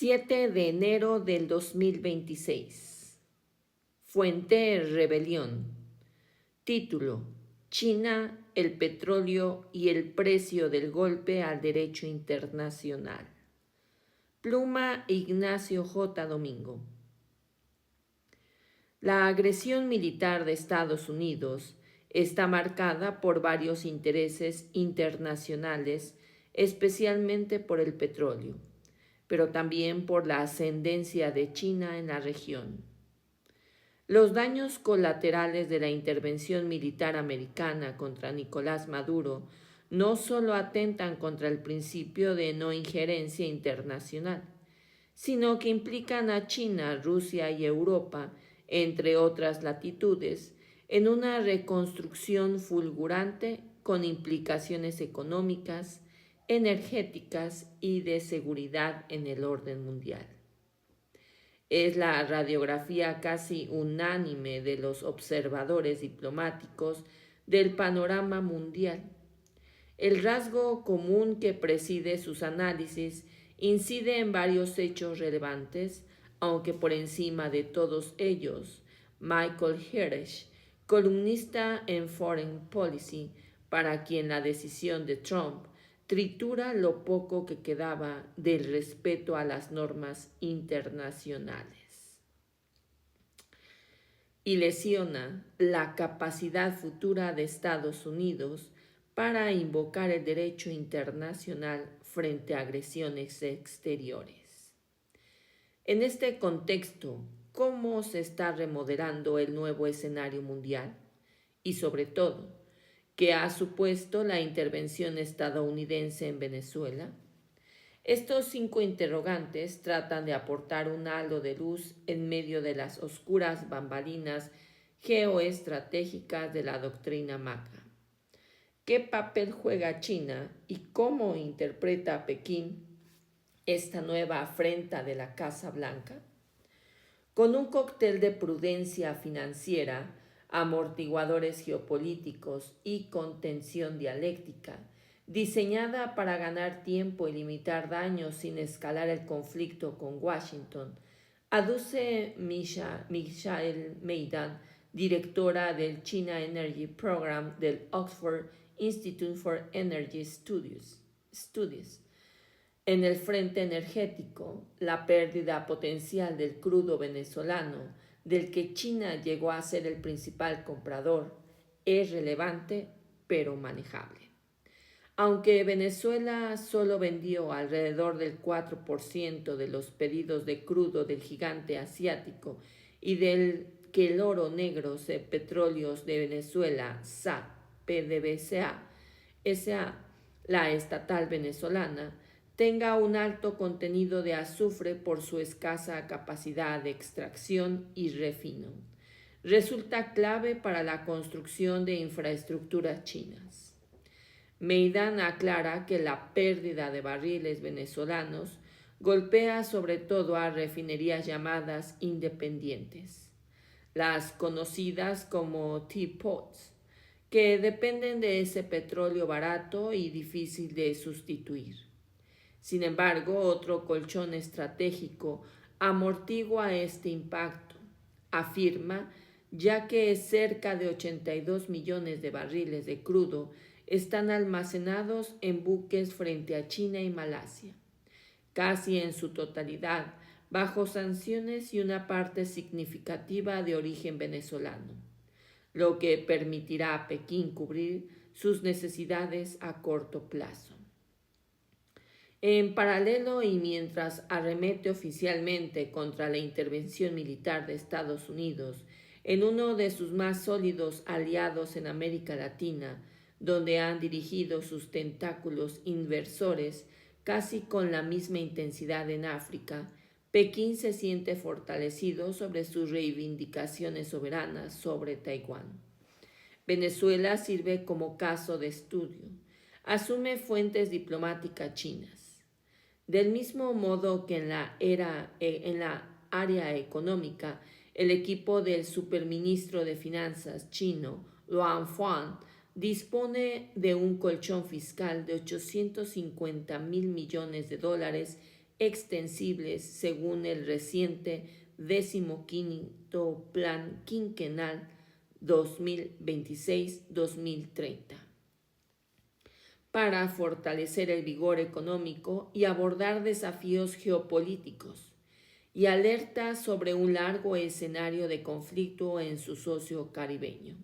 7 de enero del 2026. Fuente Rebelión. Título: China, el petróleo y el precio del golpe al derecho internacional. Pluma Ignacio J. Domingo. La agresión militar de Estados Unidos está marcada por varios intereses internacionales, especialmente por el petróleo, pero también por la ascendencia de China en la región. Los daños colaterales de la intervención militar americana contra Nicolás Maduro no solo atentan contra el principio de no injerencia internacional, sino que implican a China, Rusia y Europa, entre otras latitudes, en una reconstrucción fulgurante con implicaciones económicas, energéticas y de seguridad en el orden mundial. Es la radiografía casi unánime de los observadores diplomáticos del panorama mundial. El rasgo común que preside sus análisis incide en varios hechos relevantes, aunque por encima de todos ellos, Michael Hirsch, columnista en Foreign Policy, para quien la decisión de Trump tritura lo poco que quedaba del respeto a las normas internacionales y lesiona la capacidad futura de Estados Unidos para invocar el derecho internacional frente a agresiones exteriores. En este contexto, ¿cómo se está remodelando el nuevo escenario mundial? Y sobre todo, ¿qué ha supuesto la intervención estadounidense en Venezuela? Estos 5 interrogantes tratan de aportar un halo de luz en medio de las oscuras bambalinas geoestratégicas de la doctrina MACA. ¿Qué papel juega China y cómo interpreta Pekín esta nueva afrenta de la Casa Blanca? Con un cóctel de prudencia financiera, amortiguadores geopolíticos y contención dialéctica, diseñada para ganar tiempo y limitar daños sin escalar el conflicto con Washington, aduce Michael Meidan, directora del China Energy Program del Oxford Institute for Energy Studies. En el frente energético, la pérdida potencial del crudo venezolano, del que China llegó a ser el principal comprador, es relevante pero manejable. Aunque Venezuela solo vendió alrededor del 4% de los pedidos de crudo del gigante asiático y del que el oro negro de petróleos de Venezuela, PDVSA, SA, la estatal venezolana, tenga un alto contenido de azufre por su escasa capacidad de extracción y refino, resulta clave para la construcción de infraestructuras chinas. Meidan aclara que la pérdida de barriles venezolanos golpea sobre todo a refinerías llamadas independientes, las conocidas como teapots, que dependen de ese petróleo barato y difícil de sustituir. Sin embargo, otro colchón estratégico amortigua este impacto, afirma, ya que cerca de 82 millones de barriles de crudo están almacenados en buques frente a China y Malasia, casi en su totalidad bajo sanciones y una parte significativa de origen venezolano, lo que permitirá a Pekín cubrir sus necesidades a corto plazo. En paralelo y mientras arremete oficialmente contra la intervención militar de Estados Unidos en uno de sus más sólidos aliados en América Latina, donde han dirigido sus tentáculos inversores casi con la misma intensidad en África, Pekín se siente fortalecido sobre sus reivindicaciones soberanas sobre Taiwán. Venezuela sirve como caso de estudio. Asume fuentes diplomáticas chinas. Del mismo modo que en la área económica, el equipo del superministro de Finanzas chino, Luan Fuan, dispone de un colchón fiscal de $850 mil millones extensibles según el reciente 15º Plan Quinquenal 2026-2030, para fortalecer el vigor económico y abordar desafíos geopolíticos, y alerta sobre un largo escenario de conflicto en su socio caribeño.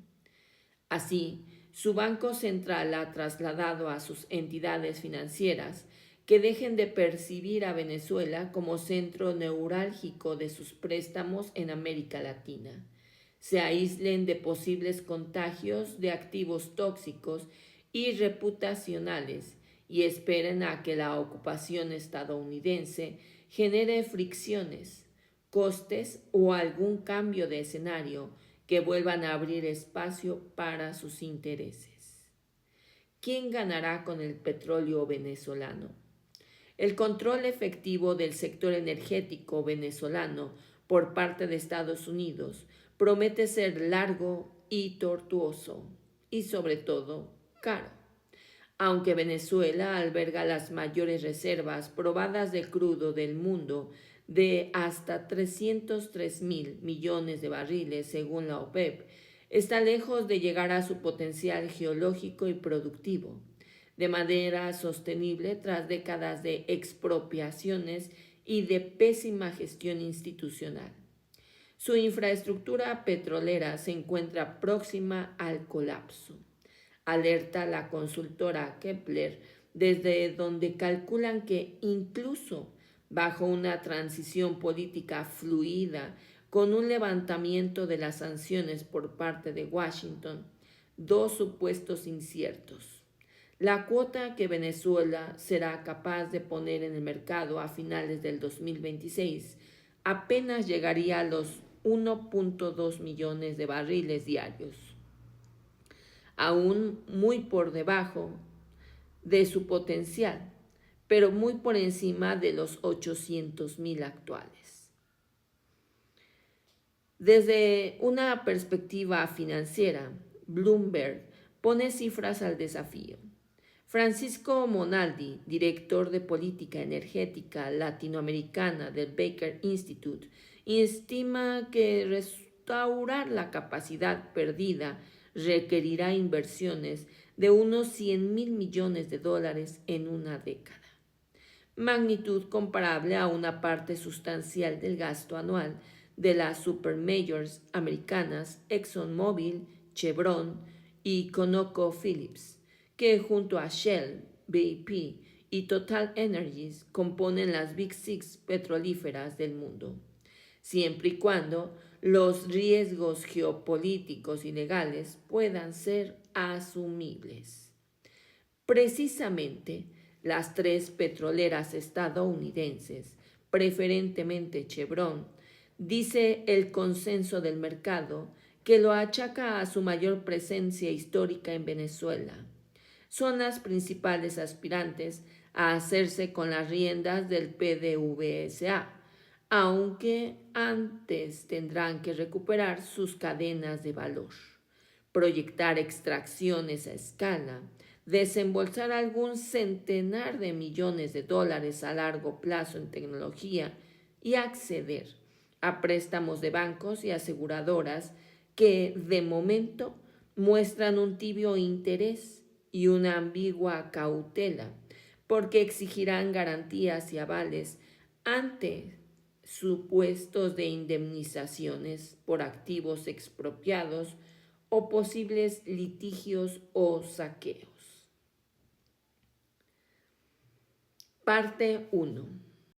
Así, su Banco Central ha trasladado a sus entidades financieras que dejen de percibir a Venezuela como centro neurálgico de sus préstamos en América Latina, se aíslen de posibles contagios de activos tóxicos y reputacionales y esperen a que la ocupación estadounidense genere fricciones, costes o algún cambio de escenario que vuelvan a abrir espacio para sus intereses. ¿Quién ganará con el petróleo venezolano? El control efectivo del sector energético venezolano por parte de Estados Unidos promete ser largo y tortuoso y sobre todo caro. Aunque Venezuela alberga las mayores reservas probadas de crudo del mundo de hasta 303.000 millones de barriles según la OPEP, está lejos de llegar a su potencial geológico y productivo, de manera sostenible tras décadas de expropiaciones y de pésima gestión institucional. Su infraestructura petrolera se encuentra próxima al colapso, alerta la consultora Kepler, desde donde calculan que incluso bajo una transición política fluida, con un levantamiento de las sanciones por parte de Washington, dos supuestos inciertos: la cuota que Venezuela será capaz de poner en el mercado a finales del 2026 apenas llegaría a los 1.2 millones de barriles diarios, aún muy por debajo de su potencial, pero muy por encima de los 800.000 actuales. Desde una perspectiva financiera, Bloomberg pone cifras al desafío. Francisco Monaldi, director de política energética latinoamericana del Baker Institute, estima que restaurar la capacidad perdida requerirá inversiones de unos 100.000 millones de dólares en una década, magnitud comparable a una parte sustancial del gasto anual de las supermajors americanas ExxonMobil, Chevron y ConocoPhillips, que junto a Shell, BP y Total Energies componen las Big Six petrolíferas del mundo, siempre y cuando los riesgos geopolíticos y legales puedan ser asumibles. Precisamente, las tres petroleras estadounidenses, preferentemente Chevron, dice el consenso del mercado que lo achaca a su mayor presencia histórica en Venezuela, son las principales aspirantes a hacerse con las riendas del PDVSA, aunque antes tendrán que recuperar sus cadenas de valor, proyectar extracciones a escala, desembolsar algún centenar de millones de dólares a largo plazo en tecnología y acceder a préstamos de bancos y aseguradoras que de momento muestran un tibio interés y una ambigua cautela, porque exigirán garantías y avales ante supuestos de indemnizaciones por activos expropiados o posibles litigios o saqueos. Parte 1.